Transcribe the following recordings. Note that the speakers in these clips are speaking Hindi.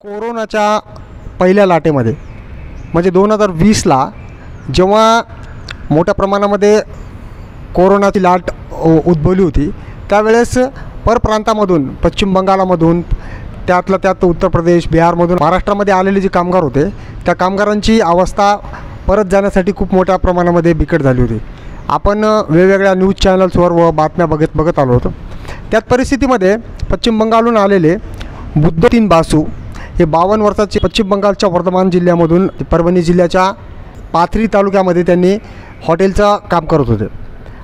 कोरोनाच्या पहिल्या लाटेमध्ये म्हणजे 2020ला जेव्हा मोठ्या प्रमाणामध्ये कोरोनाची लाट उद्भवली होती, त्यावेळेस परप्रांतामधून पश्चिम बंगालामधून त्यातल्या त्यात उत्तर प्रदेश, बिहारमधून महाराष्ट्रामध्ये आलेले जे कामगार होते, त्या कामगारांची अवस्था परत जाण्यासाठी खूप मोठ्या प्रमाणामध्ये बिकट झाली होती. आपण वेगवेगळ्या न्यूज चॅनल्सवर व बातम्या बघत आलो होतो. त्यात परिस्थितीमध्ये पश्चिम बंगालहून आलेले बुद्धतीन बासू हे 52 वर्षाचे पश्चिम बंगालच्या वर्धमान जिल्ह्यामधून परभणी जिल्ह्याच्या पाथरी तालुक्यामध्ये त्यांनी हॉटेलचं काम करत होते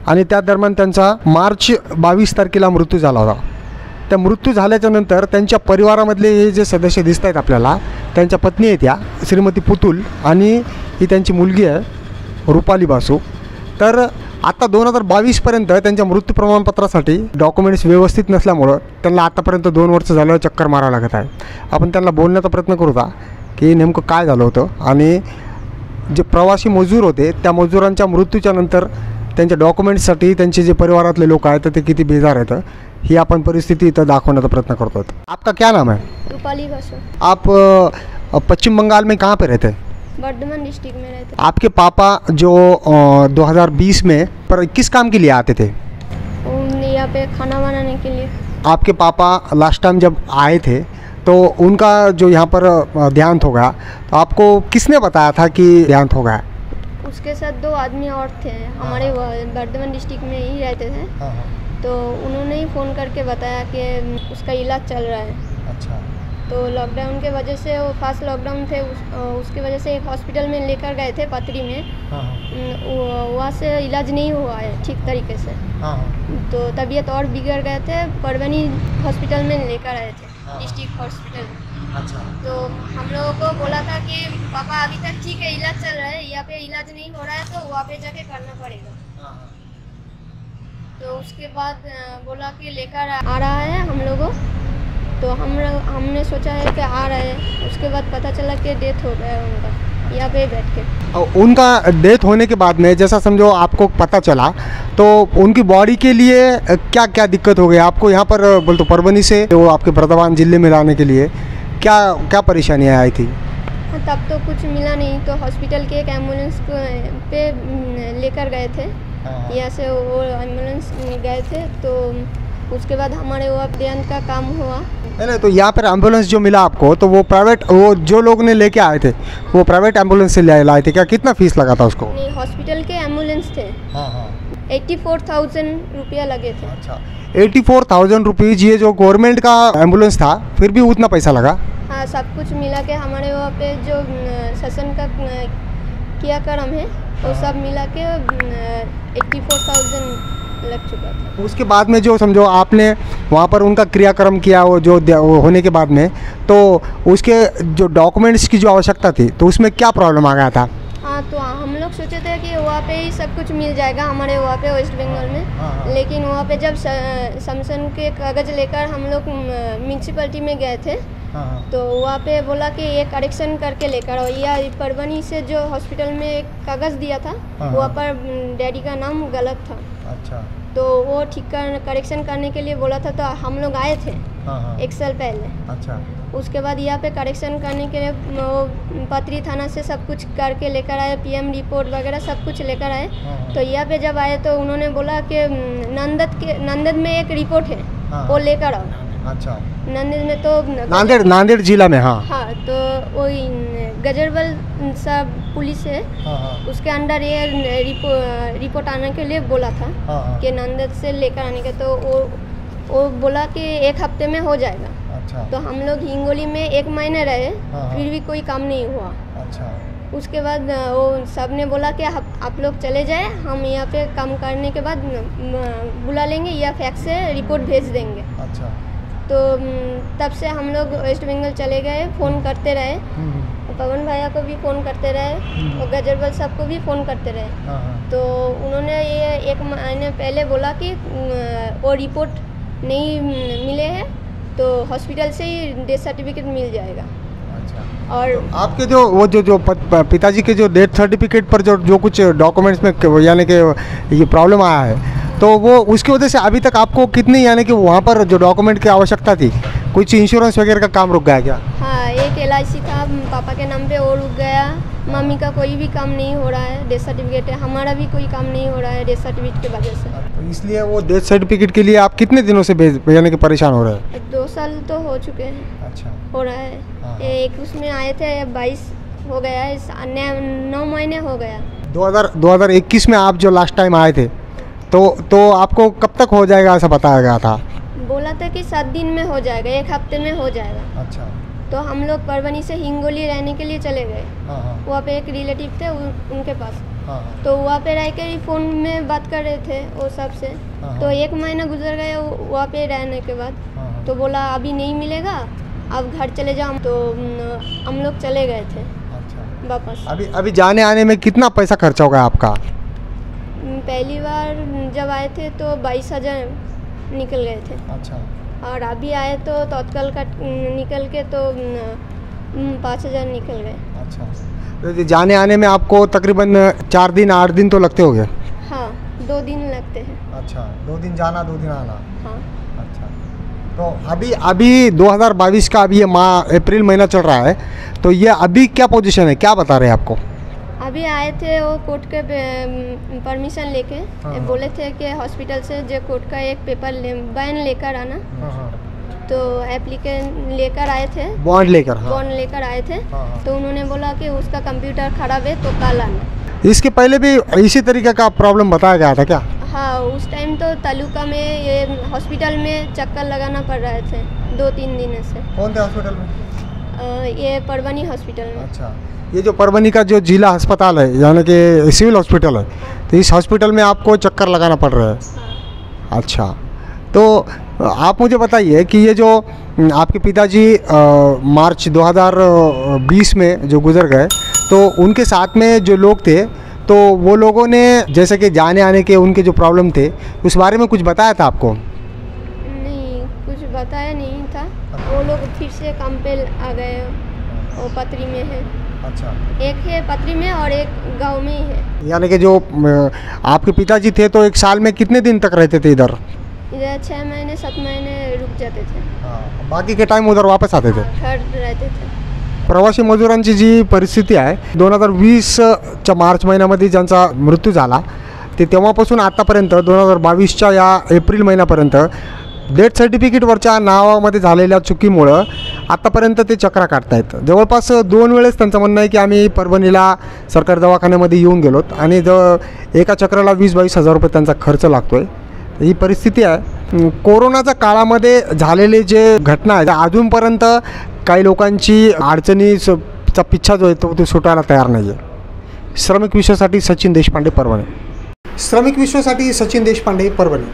आणि त्या दरम्यान त्यांचा मार्च 22 तारखेला मृत्यू झाला होता. त्या मृत्यू झाल्याच्या नंतर त्यांच्या परिवारामधले हे जे सदस्य दिसत आहेत आपल्याला, त्यांच्या पत्नी आहेत या श्रीमती पुतुल आणि ही त्यांची मुलगी आहे रुपाली बासू. तर आता 2022पर्यंत त्यांच्या मृत्यू प्रमाणपत्रासाठी डॉक्युमेंट्स व्यवस्थित नसल्यामुळं त्यांना आतापर्यंत 2 वर्ष झालं चक्कर मारावं लागत आहे. आपण त्यांना बोलण्याचा प्रयत्न करू का की नेमकं काय झालं होतं आणि जे प्रवासी मजूर होते त्या मजुरांच्या मृत्यूच्या नंतर त्यांच्या डॉक्युमेंट्ससाठी त्यांचे जे परिवारातले लोक आहेत ते किती बेजार आहेत ही आपण परिस्थिती इथं दाखवण्याचा प्रयत्न करतो. आपका क्या नाम है? रूपाली बासु. आप पश्चिम बंगाल में कहाँ पे रहते हैं? वर्धमान डिस्ट्रिक्ट में रहते. आपके पापा जो 2020 में पर किस काम के लिए आते थे? यहाँ पे खाना बनाने के लिए. आपके पापा लास्ट टाइम जब आए थे तो उनका जो यहाँ पर देहांत हो गया, तो आपको किसने बताया था कि देहांत हो गया? उसके साथ 2 आदमी और थे, हमारे वर्धमान डिस्ट्रिक्ट में ही रहते थे. तो उन्होंने ही फ़ोन करके बताया कि उसका इलाज चल रहा है. अच्छा. तो लॉकडाउन के वजह से वो फास्ट लॉकडाउन थे, उसकी वजह से एक हॉस्पिटल में लेकर गए थे पाथरी में. वहाँ से इलाज नहीं हुआ है ठीक तरीके से. तो तबीयत और बिगड़ गए थे, परभणी हॉस्पिटल में लेकर आए थे, डिस्ट्रिक्ट हॉस्पिटल. अच्छा. तो हम लोगों को बोला था कि पापा अभी तक ठीक है, इलाज चल रहा है, यहाँ पे इलाज नहीं हो रहा है तो वहाँ पे जाके करना पड़ेगा. तो उसके बाद बोला कि लेकर आ रहा है हम लोगों. तो हमने सोचा है कि आ रहे हैं. उसके बाद पता चला कि डेथ हो गया उनका यहाँ पे बैठ के. उनका डेथ होने के बाद में जैसा समझो आपको पता चला तो उनकी बॉडी के लिए क्या क्या दिक्कत हो गई आपको? यहाँ पर बोल तो परभणी से वो आपके वर्धमान जिले में लाने के लिए क्या क्या परेशानियाँ आई थी? तब तो कुछ मिला नहीं, तो हॉस्पिटल के एक एम्बुलेंस पे लेकर गए थे. यहाँ से वो एम्बुलेंस गए थे. तो उसके बाद हमारे वो अध्ययन का काम हुआ. नहीं, तो यहाँ पर एम्बुलेंस जो मिला आपको तो वो प्राइवेट, वो जो लोग ने लेके आए थे वो प्राइवेट एम्बुलेंस से लाए थे क्या? कितना फीस लगा था उसको? नहीं, हॉस्पिटल के एम्बुलेंस थे. 84,000 रुपया लगे थे. अच्छा, 84,000 रुपीज़. ये जो गवर्नमेंट का एम्बुलेंस था फिर भी उतना पैसा लगा? हाँ, सब कुछ मिला के हमारे वहाँ पे जो सेशन का क्रियाक्रम है वो सब मिला के 84,000 लग चुका था. उसके बाद में जो समझो आपने वहाँ पर उनका क्रियाक्रम किया, वो जो होने के बाद में तो उसके जो डॉक्यूमेंट्स की जो आवश्यकता थी तो उसमें क्या प्रॉब्लम आ गया था? हाँ, तो हम लोग सोचे थे कि वहाँ पे ही सब कुछ मिल जाएगा हमारे वहाँ पे वेस्ट बंगाल में. लेकिन वहाँ पे जब समसन के कागज़ लेकर हम लोग म्यूनसिपलिटी में गए थे तो वहाँ पे बोला कि ये करेक्शन करके लेकर आओ. या परभणी से जो हॉस्पिटल में एक कागज़ दिया था वहाँ पर डैडी का नाम गलत था. अच्छा. तो वो ठीक करेक्शन करने के लिए बोला था. तो हम लोग आए थे 1 साल पहले. अच्छा. उसके बाद यहाँ पे करेक्शन करने के लिए वो पाथरी थाना से सब कुछ करके लेकर आए, PM रिपोर्ट वगैरह सब कुछ लेकर आए. तो यहाँ पे जब आए तो उन्होंने बोला कि नंदद में एक रिपोर्ट है वो लेकर आओ. अच्छा. नांदेड़ में तो नांदेड़ जिला में. हाँ, तो वही गजरबल सा पुलिस है, उसके अंडर ये रिपोर्ट आने के लिए बोला था कि नांदेड़ से लेकर आने के. तो वो बोला कि 1 हफ्ते में हो जाएगा. अच्छा. तो हम लोग हिंगोली में 1 महीने रहे, फिर भी कोई काम नहीं हुआ. अच्छा. उसके बाद वो सब ने बोला कि आप लोग चले जाए, हम यहाँ पे काम करने के बाद बुला लेंगे या फैक्स से रिपोर्ट भेज देंगे. अच्छा. तो तब से हम लोग वेस्ट बंगाल चले गए, फ़ोन करते रहे. पवन भैया को भी फ़ोन करते रहे और गजरबल साहब को भी फ़ोन करते रहे. तो उन्होंने ये 1 महीने पहले बोला कि वो रिपोर्ट नहीं मिले हैं तो हॉस्पिटल से ही डेथ सर्टिफिकेट मिल जाएगा. अच्छा. और आपके जो पिताजी के जो डेथ सर्टिफिकेट पर जो कुछ डॉक्यूमेंट्स में यानी कि ये प्रॉब्लम आया है तो वो उसकी वजह से अभी तक आपको कितनी यानी कि वहाँ पर जो डॉक्यूमेंट की आवश्यकता थी कुछ इंश्योरेंस वगैरह का काम रुक गया क्या? हाँ, एक LIC था पापा के नाम पे, वो रुक गया। मम्मी का कोई भी काम नहीं हो रहा है, डेथ सर्टिफिकेट है। हमारा भी कोई काम नहीं हो रहा है डेथ सर्टिफिकेट की वजह से। तो इसलिए वो डेथ सर्टिफिकेट के लिए आप कितने दिनों से भेजने के परेशान हो रहे हैं? 2 साल तो हो चुके हैं। अच्छा, हो रहा है। एक उसमें आए थे 22 हो गया है, 9 महीने हो गया। 2021 में आप जो लास्ट टाइम आए थे तो आपको कब तक हो जाएगा ऐसा बताया गया था? बोला था कि 7 दिन में हो जाएगा, 1 हफ्ते में हो जाएगा। अच्छा। तो हम लोग परवनी से हिंगोली रहने के लिए चले गए। वहाँ पे एक रिलेटिव थे उनके पास। तो वहाँ पे रह के ही फ़ोन में बात कर रहे थे वो सब से। तो 1 महीना गुजर गया वहाँ पे रहने के बाद। तो बोला अभी नहीं मिलेगा, अब घर चले जाओ। तो हम लोग चले गए थे वापस। अभी जाने आने में कितना पैसा खर्चा होगा आपका? पहली बार जब आए थे तो 22,000 निकल गए थे। अच्छा। और अभी आए तो तत्काल का निकल के तो 5,000 निकल गए। अच्छा, तो जाने आने में आपको तकरीबन 4 दिन 8 दिन तो लगते होंगे? हाँ, 2 दिन लगते हैं। अच्छा, 2 दिन जाना 2 दिन आना। हाँ। अच्छा, तो अभी 2022 का अभी ये अप्रैल महीना चल रहा है, तो ये अभी क्या पोजीशन है, क्या बता रहे हैं आपको? अभी आए थे वो कोर्ट के परमिशन लेके। बोले थे कि हॉस्पिटल से जो कोर्ट का एक पेपर बैन लेकर आना। तो एप्लीकेशन लेकर आए थे, बॉन्ड लेकर। बॉन्ड लेकर आए थे। तो उन्होंने बोला कि उसका कंप्यूटर खराब है तो कल आना। इसके पहले भी इसी तरीके का प्रॉब्लम बताया गया था क्या? हाँ, उस टाइम तो तालुका में ये हॉस्पिटल में चक्कर लगाना पड़ रहे थे 2-3 दिन से। कौन थे हॉस्पिटल में? ये परवनी हॉस्पिटल में। अच्छा, ये जो परवनी का जो जिला अस्पताल है यानी कि सिविल हॉस्पिटल है, तो इस हॉस्पिटल में आपको चक्कर लगाना पड़ रहा है? अच्छा, तो आप मुझे बताइए कि ये जो आपके पिताजी मार्च 2020 में जो गुजर गए, तो उनके साथ में जो लोग थे, तो वो लोगों ने जैसे कि जाने आने के उनके जो प्रॉब्लम थे उस बारे में कुछ बताया था आपको? नहीं, कुछ बताया नहीं था। वो लोग फिर से काम पे आ गए। वो पत्री में है। अच्छा, एक है पत्री में और एक गांव में ही है। यानी कि जो आपके पिताजी थे तो एक साल में कितने दिन तक रहते थे इधर? इधर 6 महीने 7 महीने रुक जाते थे। बाकी के टाइम उधर वापस आते थे? घर रहते थे। प्रवासी मजुरांची जी परिस्थिती आहे 2020च्या मार्च महिन्यामध्ये ज्यांचा मृत्यू झाला ते तेव्हापासून आतापर्यंत 2022च्या या एप्रिल महिन्यापर्यंत डेथ सर्टिफिकेटवरच्या नावामध्ये झालेल्या चुकीमुळं आत्तापर्यंत ते चक्रा काढतायत। जवळपास 2 वेळेस त्यांचं म्हणणं आहे की आम्ही परभणीला सरकारी दवाखान्यामध्ये येऊन गेलोत आणि एका चक्राला 20-22 हजार रुपये त्यांचा खर्च लागतो आहे। ही परिस्थिती आहे। कोरोनाच्या काळामध्ये झालेले जे घटना आहे अजूनपर्यंत काही लोकांची अडचणीचा पिच्छा जो आहे तो सुटायला तयार नाही आहे। श्रमिक विश्वासाठी सचिन देशपांडे, परभणी। श्रमिक विश्वासाठी सचिन देशपांडे, परभणी।